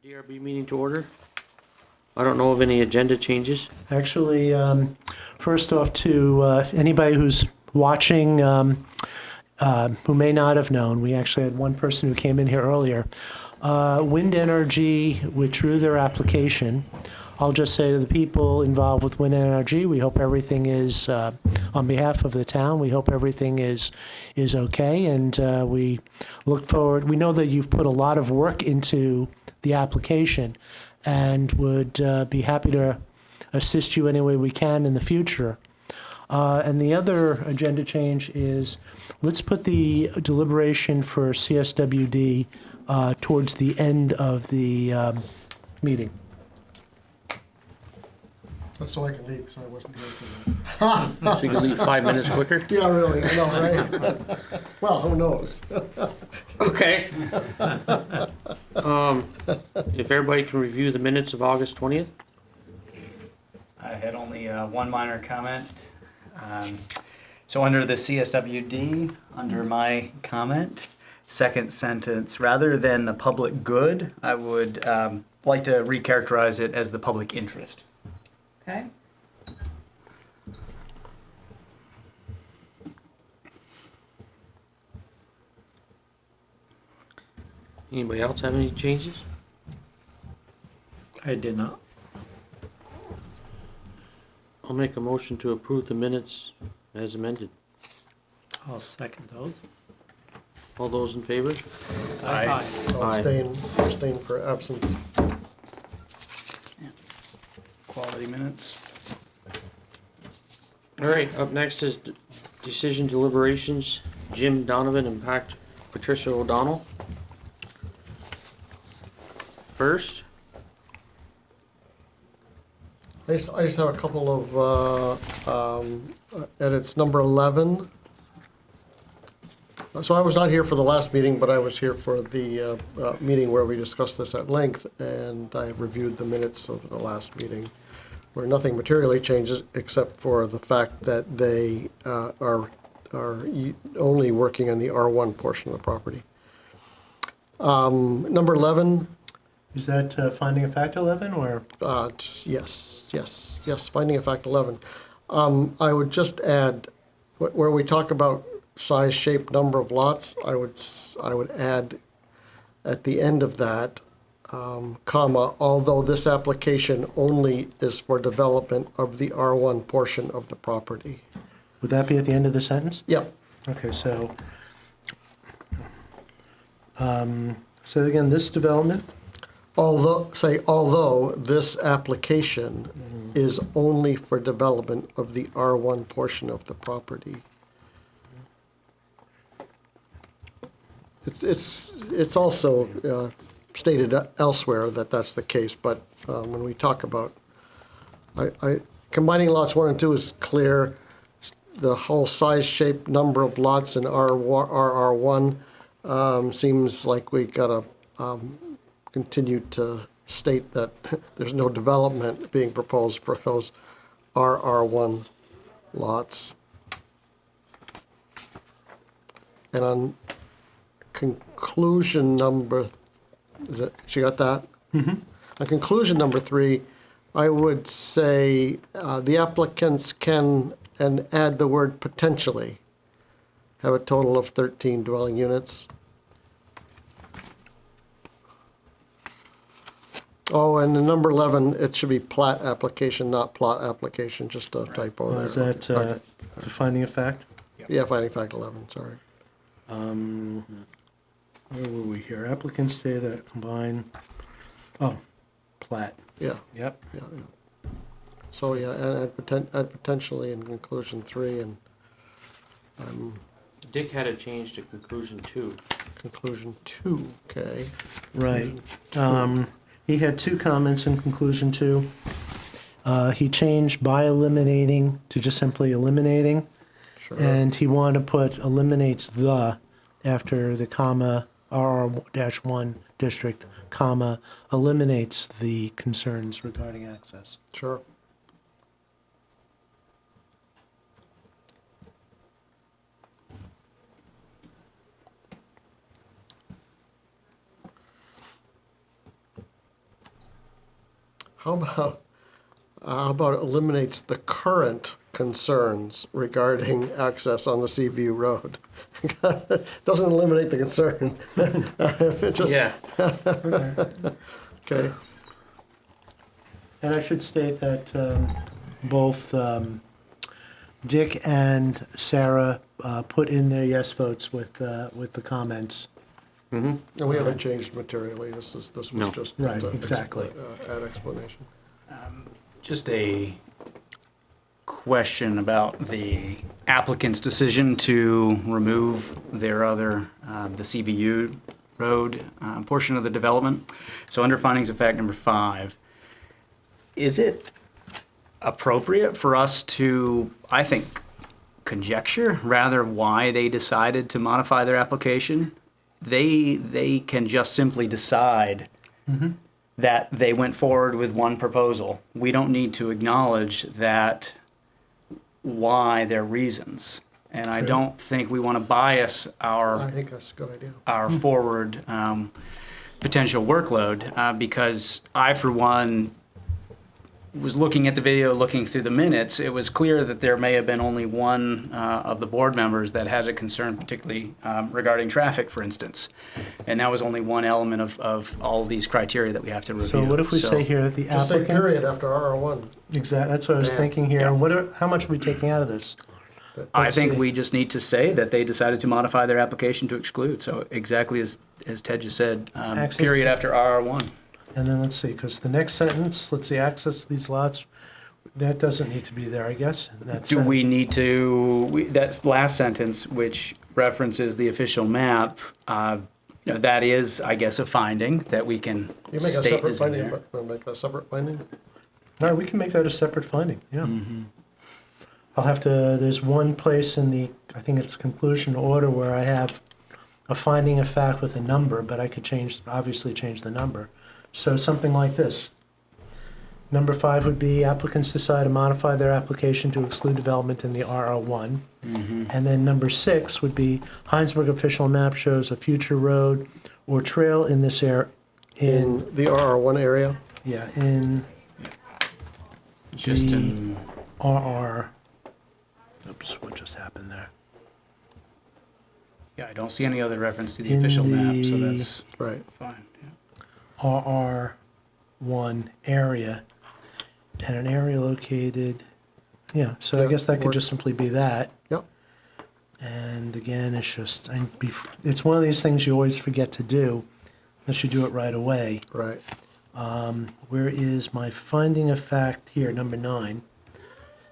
DRB meeting to order. I don't know of any agenda changes. Actually, first off, to anybody who's watching who may not have known, we actually had one person who came in here earlier. Wind Energy withdrew their application. I'll just say to the people involved with Wind Energy, we hope everything is, on behalf of the town, we hope everything is okay, and we look forward. We know that you've put a lot of work into the application and would be happy to assist you any way we can in the future. And the other agenda change is, let's put the deliberation for CSWD towards the end of the meeting. That's so I can leave, because I wasn't here for that. So you can leave 5 minutes quicker? Yeah, really, I know, right? Well, who knows? Okay. If everybody can review the minutes of August 20th? I had only one minor comment. So under the CSWD, under my comment, second sentence, rather than the public good, I would like to recharacterize it as the public interest. Okay. Anybody else have any changes? I did not. I'll make a motion to approve the minutes as amended. I'll second those. All those in favor? Aye. I'll abstain for absence. Quality minutes. All right, up next is decision deliberations. Jim, Donovan, and Patricia O'Donnell. First. I just have a couple of edits. Number 11. So I was not here for the last meeting, but I was here for the meeting where we discussed this at length, and I reviewed the minutes of the last meeting, where nothing materially changes except for the fact that they are only working on the R1 portion of the property. Number 11. Is that finding of fact 11 or? Yes, finding of fact 11. I would just add, where we talk about size, shape, number of lots, I would add at the end of that, comma, although this application only is for development of the R1 portion of the property. Would that be at the end of the sentence? Yep. Okay, so, so again, this development, Although this application is only for development of the R1 portion of the property. It's also stated elsewhere that that's the case, but when we talk about, combining lots 1 and 2 is clear. The whole size, shape, number of lots in RR1 seems like we gotta continue to state that there's no development being proposed for those RR1 lots. And on conclusion number, she got that? Mm-hmm. On conclusion number 3, I would say the applicants can, and add the word potentially, have a total of 13 dwelling units. Oh, and the number 11, it should be plat application, not plot application, just a typo there. is that the finding of fact? Yeah, finding fact 11, sorry. Where were we here? Applicants say that combine, plat. Yeah, Yep. yeah. So, yeah, and add potentially in conclusion 3 and Dick had a change to conclusion 2. conclusion 2, okay. Right. He had 2 comments in conclusion 2. He changed by eliminating to just simply eliminating. Sure. And he wanted to put eliminates the after the comma RR-1 district, comma, eliminates the concerns regarding access. Sure. how about eliminates the current concerns regarding access on the Seaview Road? Doesn't eliminate the concern. If it just- Yeah, Okay, And I should state that both Dick and Sarah put in their yes votes with the comments. and we haven't changed materially, this was No. just. Right, exactly. Add explanation. Just a question about the applicant's decision to remove their other, the CVU road portion of the development. So under findings of fact number 5, is it appropriate for us to, I think, conjecture rather why they decided to modify their application? They can just simply decide that they went forward with one proposal. We don't need to acknowledge that why their reasons. And I True. don't think we want to bias I think that's a good idea. our forward potential workload because I, for one, was looking at the video, looking through the minutes. It was clear that there may have been only one of the board members that had a concern, particularly regarding traffic, for instance. And that was only one element of all of these criteria that we have to review. So what if we say here that the Just say applicant? period after RR1. Exactly, that's what I was Yeah. thinking here. Yeah. And how much are we taking out of this? I Let's think see. we just need to say that they decided to modify their application to exclude. So exactly as Ted just said, Access- period after RR1. And then let's see, because the next sentence, let's see, access to these lots, that doesn't need to be there, I guess. That's Do we need to, that last sentence, which references the official map, that is, I guess, a finding that we can You make a state separate is in finding, there. but make that a separate finding? No, we can make that a separate finding, yeah. I'll have to, there's one place in the, I think it's conclusion order where I have a finding of fact with a number, but I could obviously change the number. So something like this. Number 5 would be applicants decide to modify their application to exclude development in the RR1. And then number 6 would be Hinesburg official map shows a future road or trail in this area, In the RR1 area? in Just the in, RR. Oops, what just happened there? yeah, I don't see any other reference to the In official map, so the- that's Right. fine. Yeah. RR1 area, and an area located, yeah, so I Yeah, guess that could works. just simply be that. Yep. And again, it's just, it's one of these things you always forget to do, unless you do it right away. Right. Where is my finding of fact here, number 9?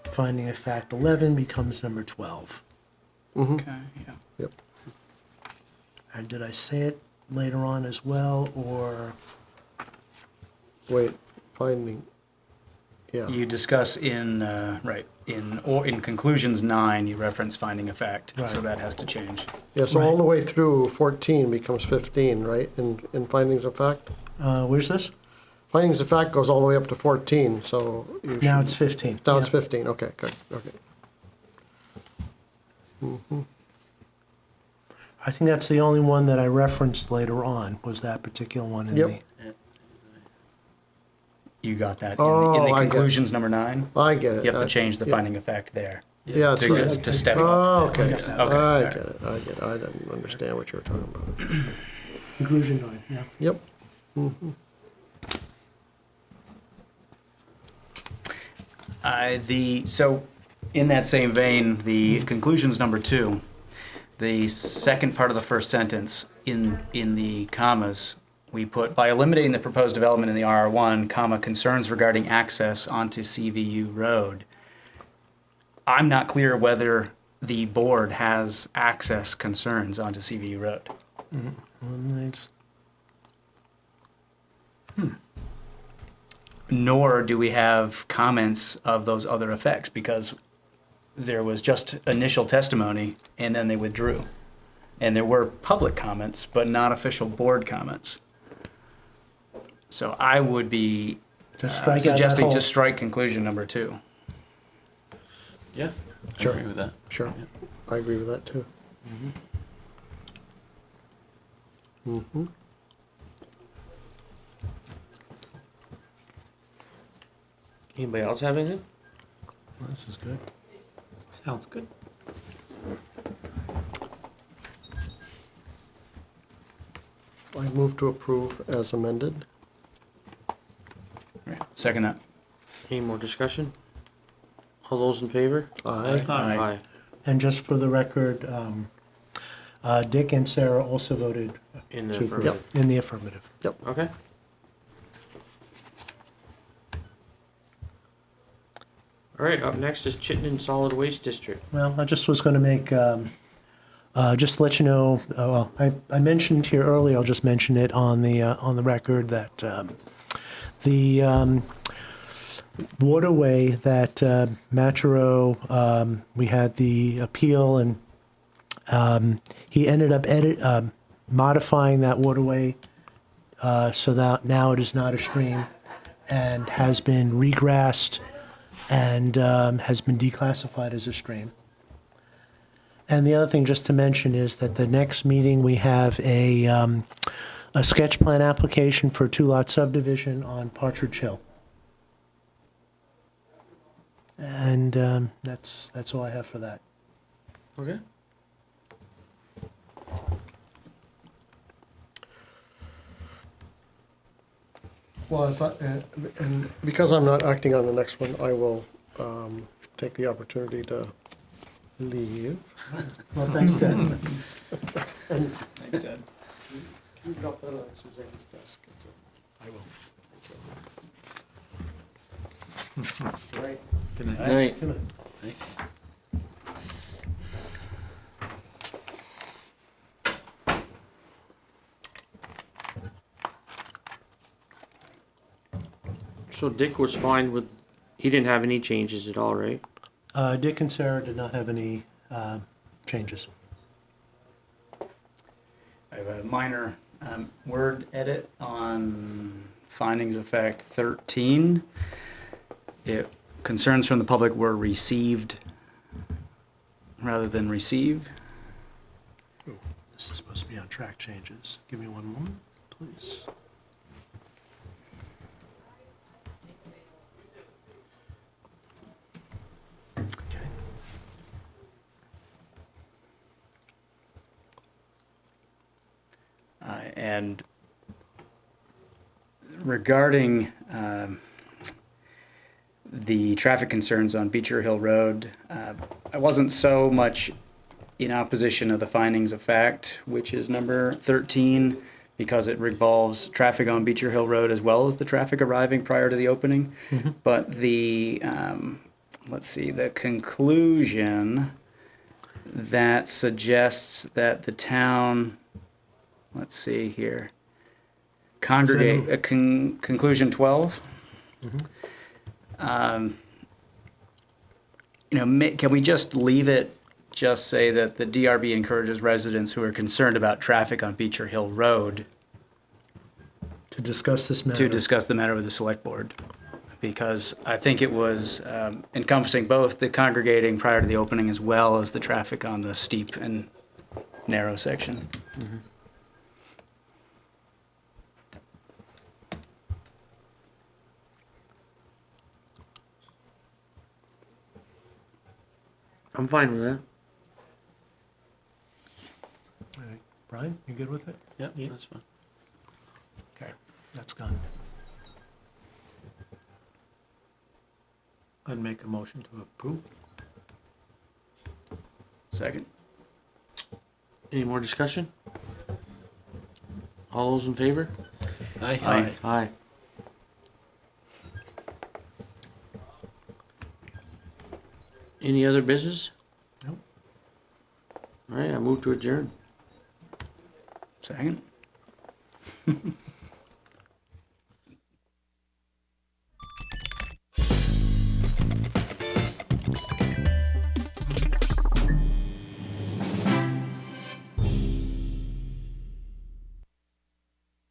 Finding of fact 11 becomes number 12. Okay, yeah. Yep. And did I say it later on as well, or? Wait, finding, yeah. You discuss in, in conclusions 9, you reference finding of fact, so Right. that has to change. Yeah, so all Right. the way through 14 becomes 15, right, in findings of fact? Where's this? Findings of fact goes all the way up to 14, so you should. Now it's 15. Now it's Yeah. 15, okay, good, okay. I think that's the only one that I referenced later on, was that particular one in Yep. the, You got that in Oh, the I get- conclusions number 9? I get it. You have to I- change the yeah. finding of fact there. Yeah, that's to, right. to step Oh, up. okay, Yeah, I all get right. it, I get it, I didn't understand what you were talking about. conclusion 9, yeah. Yep, So in that same vein, the conclusions number 2, the second part of the first sentence in the commas, we put, by eliminating the proposed development in the RR1, comma, concerns regarding access onto CVU Road. I'm not clear whether the board has access concerns onto CVU Road. Eliminates- Nor do we have comments of those other effects, because there was just initial testimony and then they withdrew. And there were public comments, but not official board comments. So I would be Just strike out that suggesting whole- to strike conclusion number 2. Yeah, I Sure. agree with that. sure, I agree with that too. Anybody else have anything? This is good. Sounds good. I move to approve as amended. Right. Second that. Any more discussion? All those in favor? Aye. Aye. And just for the record, Dick and Sarah also voted In the to affirmative. in the affirmative. Okay. All right, up next is Chittenden Solid Waste District. Well, I just was going to make, just to let you know, well, I mentioned here earlier, I'll just mention it on the record that the waterway that Maturo, we had the appeal, and he ended up modifying that waterway so that now it is not a stream and has been regrassed and has been declassified as a stream. And the other thing just to mention is that the next meeting we have a sketch plan application for a 2-lot subdivision on Partridge Hill. And that's all I have for that. Okay. Well, and because I'm not acting on the next one, I will take the opportunity to leave. Well, thanks, Dan. Thanks, Ted. Can you drop that on Suzanne's desk? I will. Right. Good night. Night. So Dick was fine with, he didn't have any changes at all, right? Dick and Sarah did not have any changes. I have a minor word edit on findings of fact 13. Concerns from the public were received rather than receive. This is supposed to be on track changes. Give me one moment, please. Okay. And regarding the traffic concerns on Beecher Hill Road, I wasn't so much in opposition of the findings of fact, which is number 13, because it revolves traffic on Beecher Hill Road as well as the traffic arriving prior to the opening. But the, let's see, the conclusion that suggests that the town, let's see here, congregate, conclusion 12. Can we just leave it, just say that the DRB encourages residents who are concerned about traffic on Beecher Hill Road To discuss this matter. to discuss the matter with the select board? Because I think it was encompassing both the congregating prior to the opening as well as the traffic on the steep and narrow section. I'm fine with that. All right. Brian, you good with it? Yep, that's fine. Okay, that's done. I'd make a motion to approve. Second. Any more discussion? All those in favor? Aye. Aye. Any other business? Nope. All right, I move to adjourn. Second.